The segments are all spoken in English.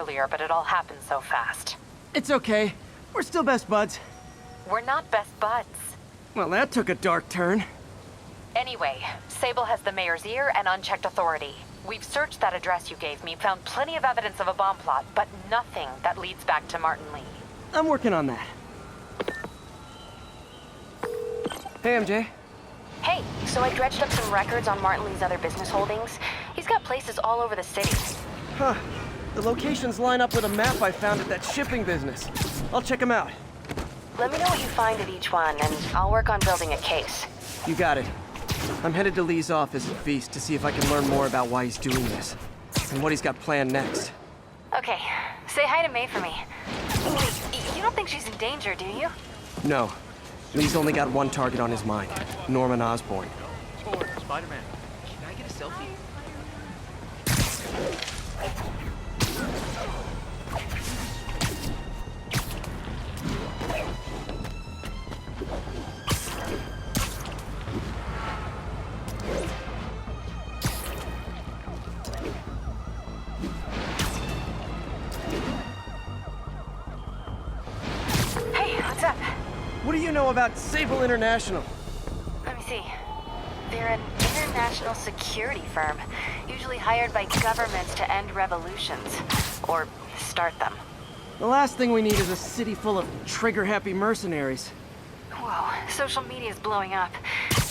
earlier, but it all happened so fast. It's okay. We're still best buds. We're not best buds. Well, that took a dark turn. Anyway, Sable has the mayor's ear and unchecked authority. We've searched that address you gave me, found plenty of evidence of a bomb plot, but nothing that leads back to Martin Lee. I'm working on that. Hey, MJ. Hey, so I dredged up some records on Martin Lee's other business holdings. He's got places all over the city. Huh. The locations line up with a map I found at that shipping business. I'll check them out. Let me know what you find at each one, and I'll work on building a case. You got it. I'm headed to Lee's office at Feast to see if I can learn more about why he's doing this, and what he's got planned next. Okay, say hi to May for me. Wait, you don't think she's in danger, do you? No. Lee's only got one target on his mind, Norman Osborn. Spider-Man, can I get a selfie? Hey, what's up? What do you know about Sable International? Let me see. They're an international security firm, usually hired by governments to end revolutions, or start them. The last thing we need is a city full of trigger-happy mercenaries. Whoa, social media is blowing up.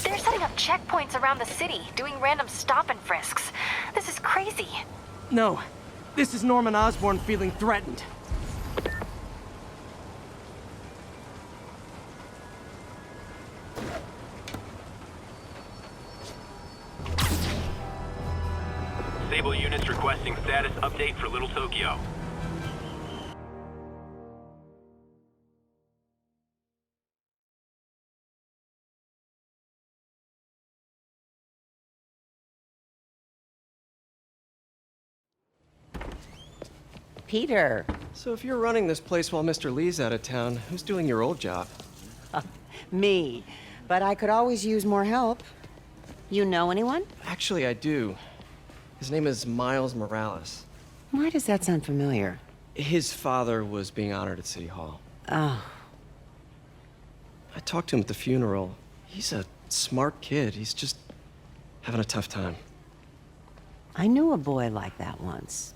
They're setting up checkpoints around the city, doing random stop and frisks. This is crazy. No, this is Norman Osborn feeling threatened. Sable units requesting status update for Little Tokyo. Peter. So if you're running this place while Mr. Lee's out of town, who's doing your old job? Me. But I could always use more help. You know anyone? Actually, I do. His name is Miles Morales. Why does that sound familiar? His father was being honored at City Hall. Oh. I talked to him at the funeral. He's a smart kid. He's just having a tough time. I knew a boy like that once.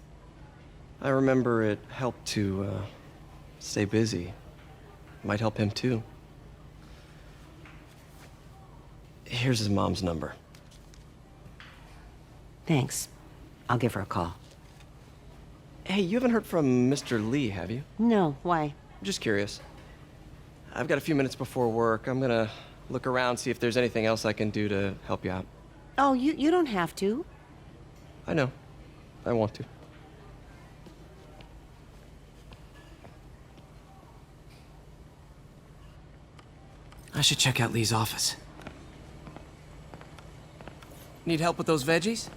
I remember it helped to stay busy. Might help him too. Here's his mom's number. Thanks. I'll give her a call. Hey, you haven't heard from Mr. Lee, have you? No, why? Just curious. I've got a few minutes before work. I'm gonna look around, see if there's anything else I can do to help you out. Oh, you don't have to. I know. I want to. I should check out Lee's office. Need help with those veggies?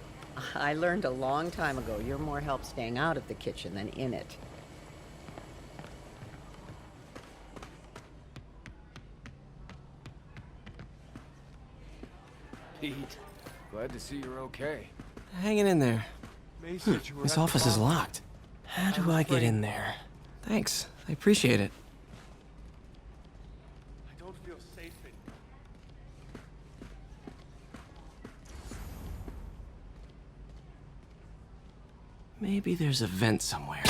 I learned a long time ago you're more help staying out of the kitchen than in it. Pete, glad to see you're okay. Hanging in there. May said you were This at the office is bottom. locked. How do I get in there? Thanks. I appreciate it. I don't feel safe in Maybe there's a vent somewhere.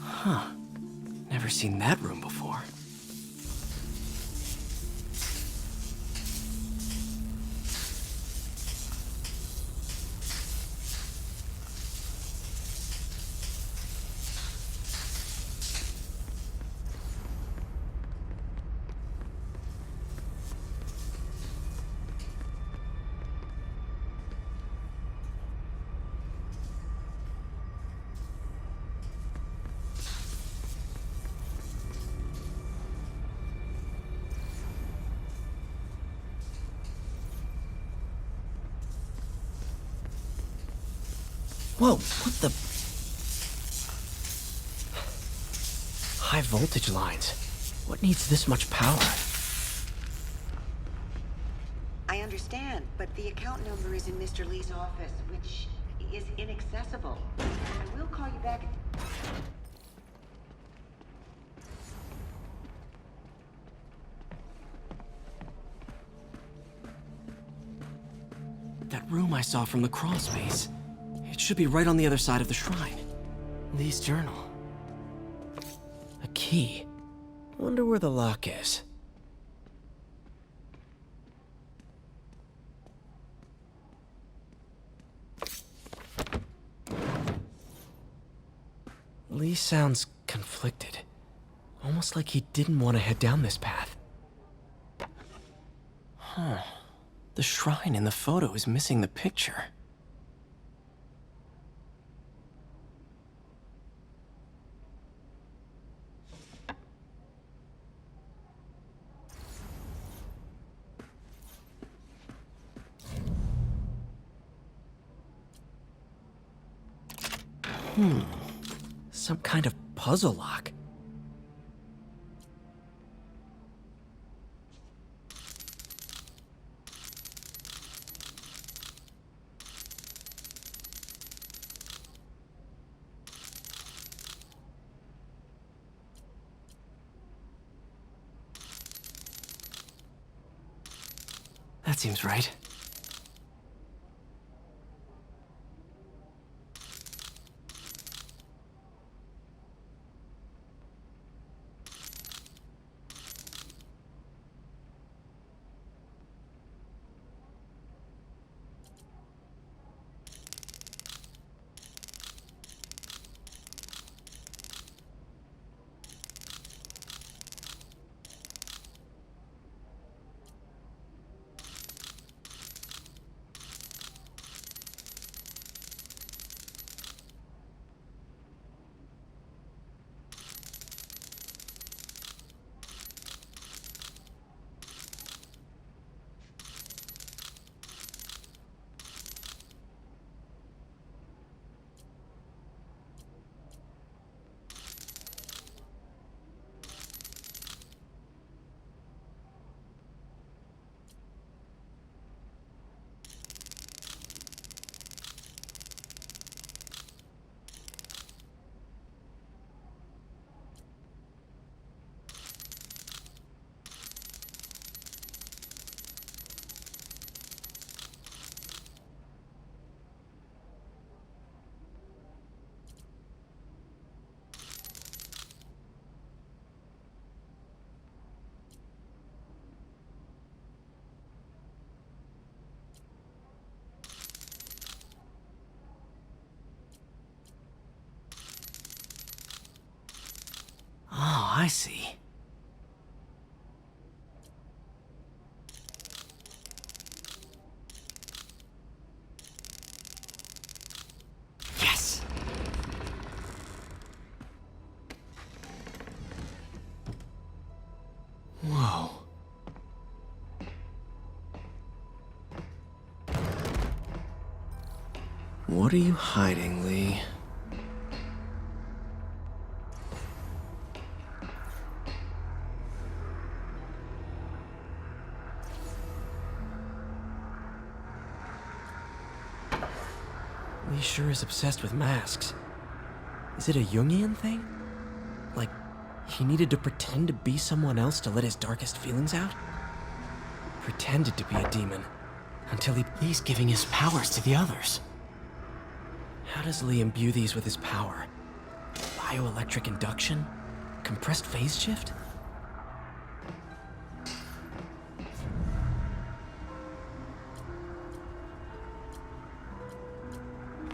Huh. Never seen that room before. Whoa, what the? High voltage lines. What needs this much power? I understand, but The account number is in Mr. Lee's office, which is inaccessible. I will call you back. That room I saw from the crawl space. It should be right on the other side of the shrine. Lee's journal. A key. Wonder where the lock is. Lee sounds conflicted. Almost like he didn't want to head down this path. Huh. The shrine in the photo is missing the picture. Some kind of puzzle lock. That seems right. Oh, I see. Yes! Whoa. What are you hiding, Lee? Lee sure is obsessed with masks. Is it a Jungian thing? Like, he needed to pretend to be someone else to let his darkest feelings out? Pretended to be a demon, until he's giving his powers to the others. How does Lee imbue these with his power? Bioelectric induction? Compressed phase shift?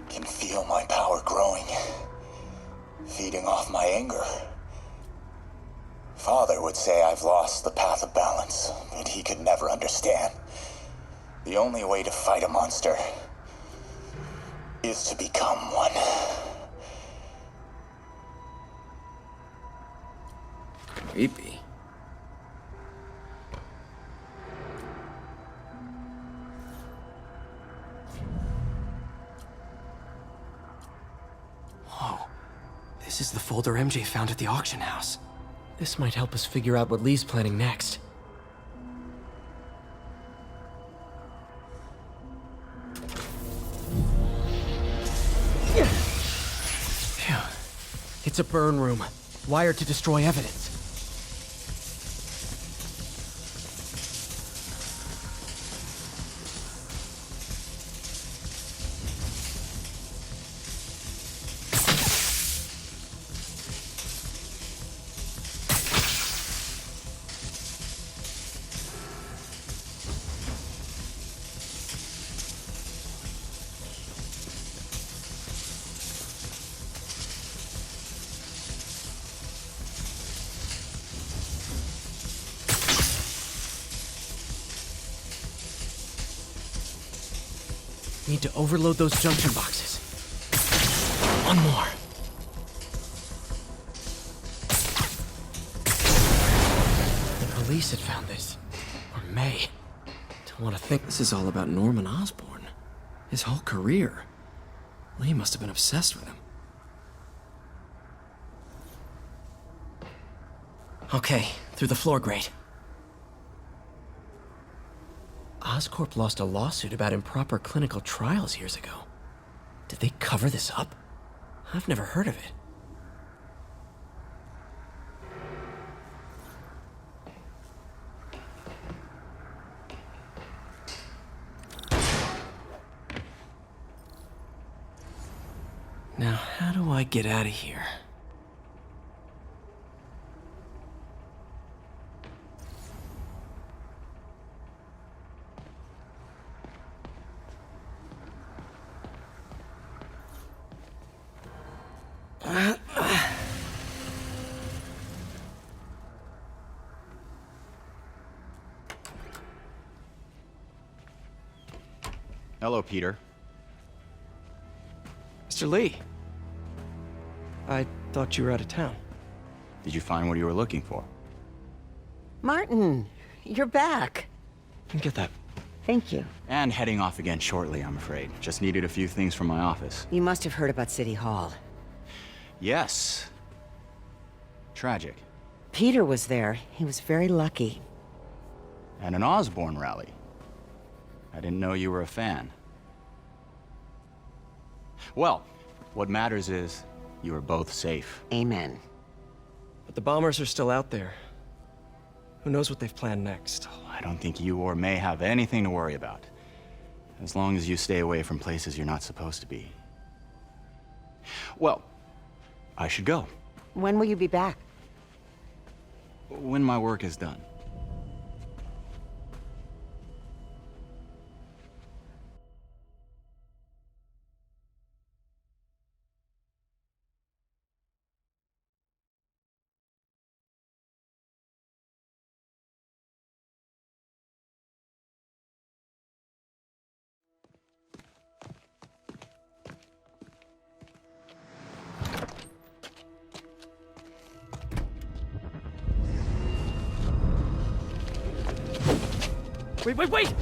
Can feel my power growing, feeding off my anger. Father would say I've lost the path of balance, but he could never understand. The only way to fight a monster is to become one. Creepy. Whoa. This is the folder MJ found at the auction house. This might help us figure out what Lee's planning next. It's a burn room, wired to destroy evidence. Need to overload those junction boxes. One more. The police had found this. Or may. Don't want to think this is all about Norman Osborn. His whole career. Lee must have been obsessed with him. Okay, through the floor grate. Oscorp lost a lawsuit about improper clinical trials years ago. Did they cover this up? I've never heard of it. Now, how do I get out of here? Hello, Peter. Mr. Lee. I thought you were out of town. Did you find what you were looking for? Martin, you're back. Didn't get that. Thank you. And heading off again shortly, I'm afraid. Just needed a few things from my office. You must have heard about City Hall. Yes. Tragic. Peter was there. He was very lucky. And an Osborn rally. I didn't know you were a fan. Well, what matters is you are both safe. Amen. But the bombers are still out there. Who knows what they've planned next? I don't think you or May have anything to worry about. As long as you stay away from places you're not supposed to be. Well, I should go. When will you be back? When my work is done. Wait!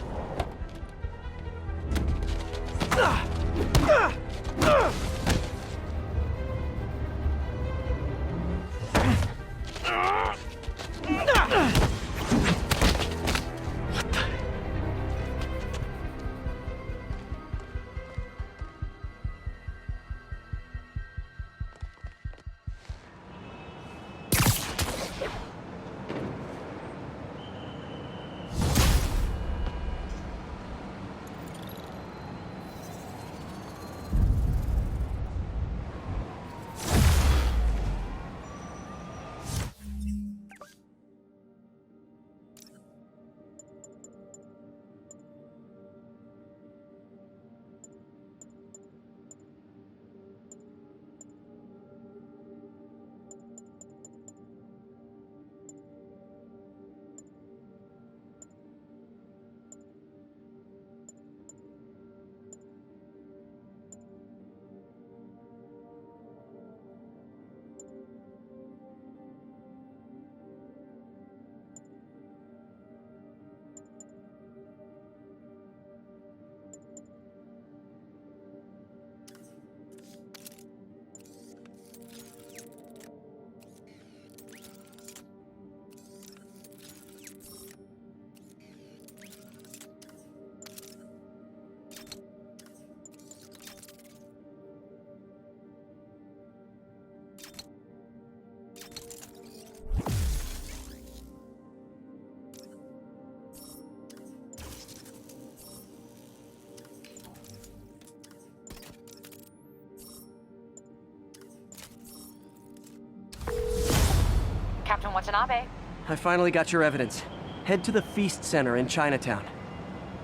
Watanabe. I finally got your evidence. Head to the Feast Center in Chinatown.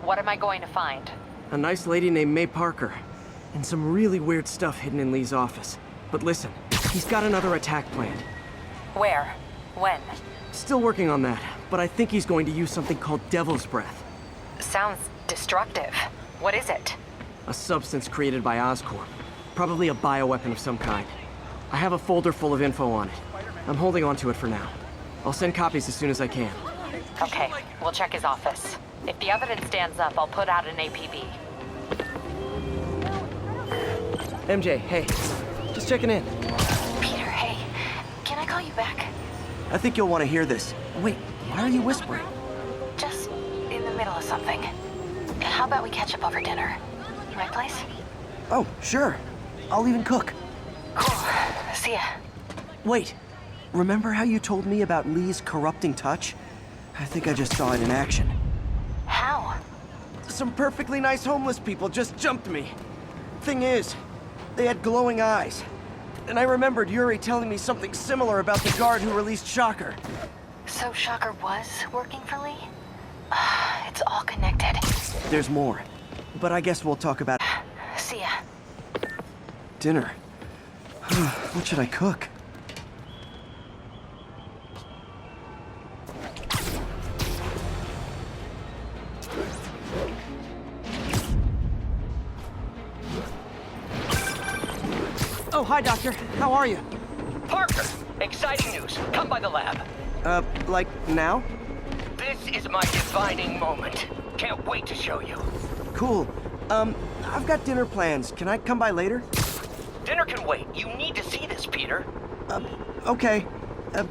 What am I going to find? A nice lady named May Parker. And some really weird stuff hidden in Lee's office. But listen, he's got another attack planned. Where? When? Still working on that, but I think he's going to use something called Devil's Breath. Sounds destructive. What is it? A substance created by Oscorp. Probably a bioweapon of some kind. I have a folder full of info on it. I'm holding on to it for now. I'll send copies as soon as I can. Okay, we'll check his office. If the evidence stands up, I'll put out an APB. MJ, hey. Just checking in. Peter, hey. Can I call you back? I think you'll want to hear this. Wait, why are you whispering? Just in the middle of something. How about we catch up over dinner? My place? Oh, sure. I'll even cook. Cool. See ya. Wait. Remember how you told me about Lee's corrupting touch? I think I just saw it in action. How? Some perfectly nice homeless people just jumped me. Thing is, they had glowing eyes. And I remembered Yuri telling me something similar about the guard who released Shocker. So Shocker was working for Lee? It's all connected. There's more. But I guess we'll talk about See ya. dinner. What should I cook? Oh, hi, Doctor. How are you? Parker, exciting news. Come by the lab. Like now? This is my defining moment. Can't wait to show you. Cool. I've got dinner plans. Can I come by later? Dinner can wait. You need to see this, Peter. Okay.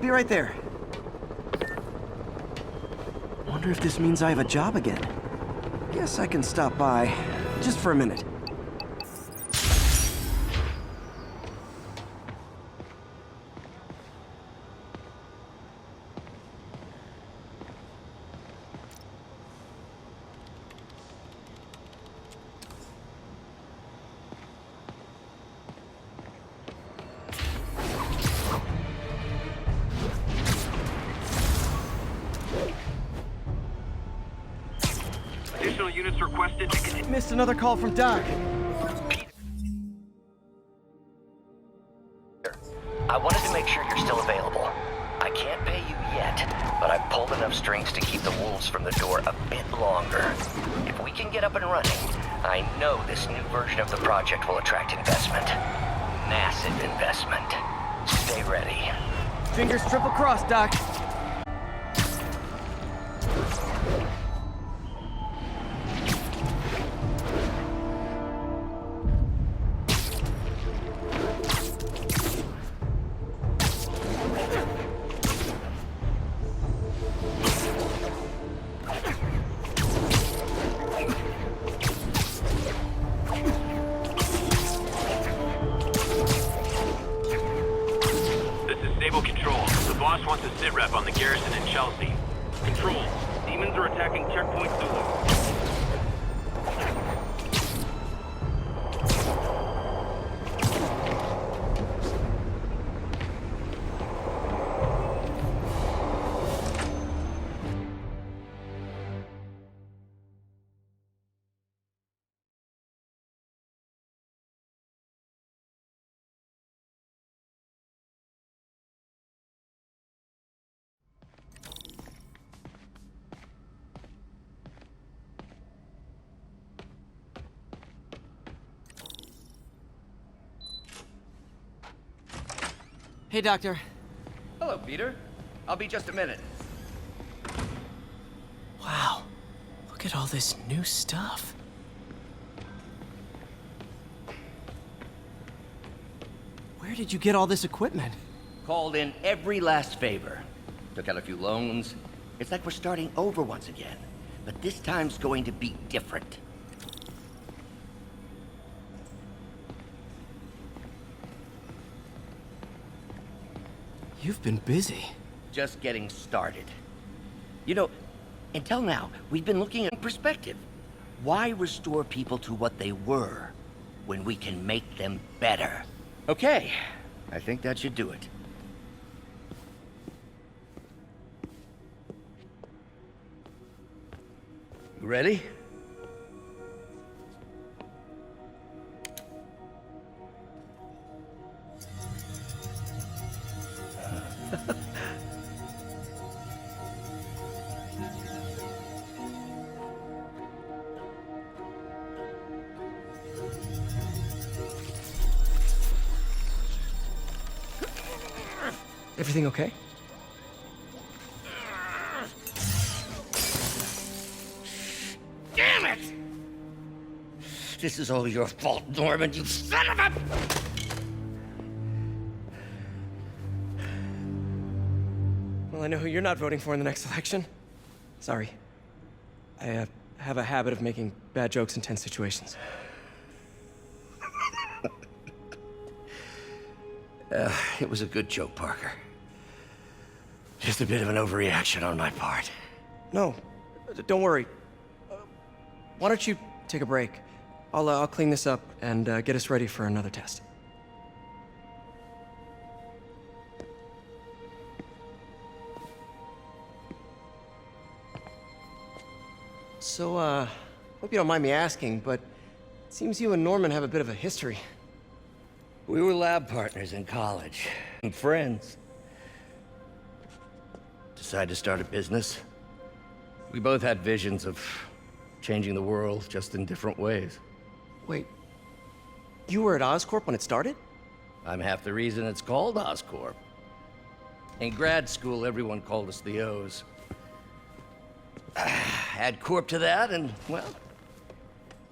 Be right there. Wonder if this means I have a job again. Guess I can stop by. Just for a minute. Additional units requested. Missed another call from Doc. I wanted to make sure you're still available. I can't pay you yet, but I've pulled enough strings to keep the wolves from the door a bit longer. If we can get up and running, I know this new version of the project will attract investment. Massive investment. Stay ready. Fingers triple crossed, Doc. Control. The boss wants a sit rep on the garrison in Chelsea. Control. Demons are attacking checkpoint Zulu. Hey, Doctor. Hello, Peter. I'll be just a minute. Wow. Look at all this new stuff. Where did you get all this equipment? Called in every last favor. Took out a few loans. It's like we're starting over once again. But this time's going to be different. You've been busy. Just getting started. You know, until now, we've been looking at perspective. Why restore people to what they were when we can make them better? Okay, I think that should do it. Ready? Everything okay? Damn it! This is all your fault, Norman, you son of a... Well, I know who you're not voting for in the next election. Sorry. I have a habit of making bad jokes in tense situations. It was a good joke, Parker. Just a bit of an overreaction on my part. No, don't worry. Why don't you take a break? I'll clean this up and get us ready for another test. So, hope you don't mind me asking, but it seems you and Norman have a bit of a history. We were lab partners in college. And friends. Decided to start a business. We both had visions of changing the world, just in different ways. Wait, you were at Oscorp when it started? I'm half the reason it's called Oscorp. In grad school, everyone called us the O's. Add Corp to that, and, well,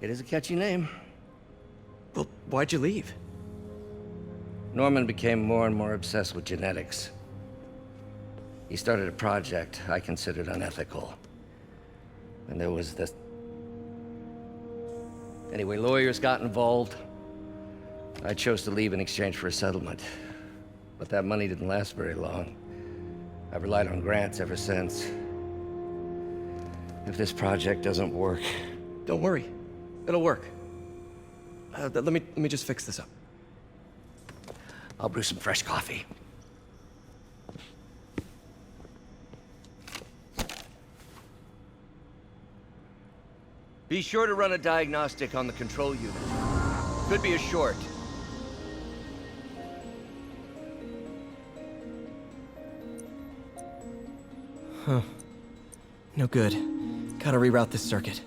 it is a catchy name. Well, why'd you leave? Norman became more and more obsessed with genetics. He started a project I considered unethical. And there was this... Anyway, lawyers got involved. I chose to leave in exchange for a settlement. But that money didn't last very long. I've relied on grants ever since. If this project doesn't work... Don't worry. It'll work. Let me just fix this up. I'll brew some fresh coffee. Be sure to run a diagnostic on the control unit. Could be a short. Huh. No good. Gotta reroute this circuit.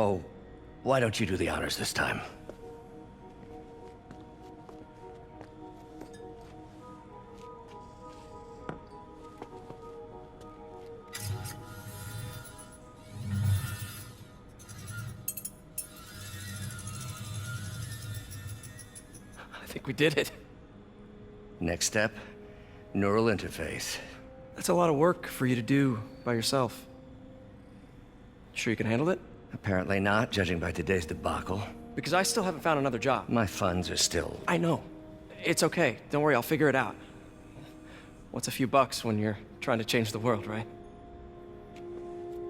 Oh, why don't you do the honors this time? I think we did it. Next step, neural interface. That's a lot of work for you to do by yourself. Sure you can handle it? Apparently not, judging by today's debacle. Because I still haven't found another job. My funds are still... I know. It's okay. Don't worry, I'll figure it out. What's a few bucks when you're trying to change the world, right?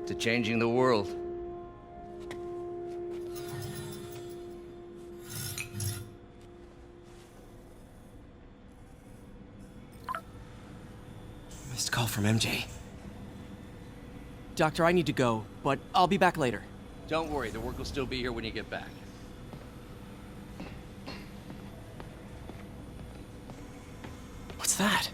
to changing the world. Missed call from MJ. Doctor, I need to go, but I'll be back later. Don't worry, the work will still be here when you get back. What's that?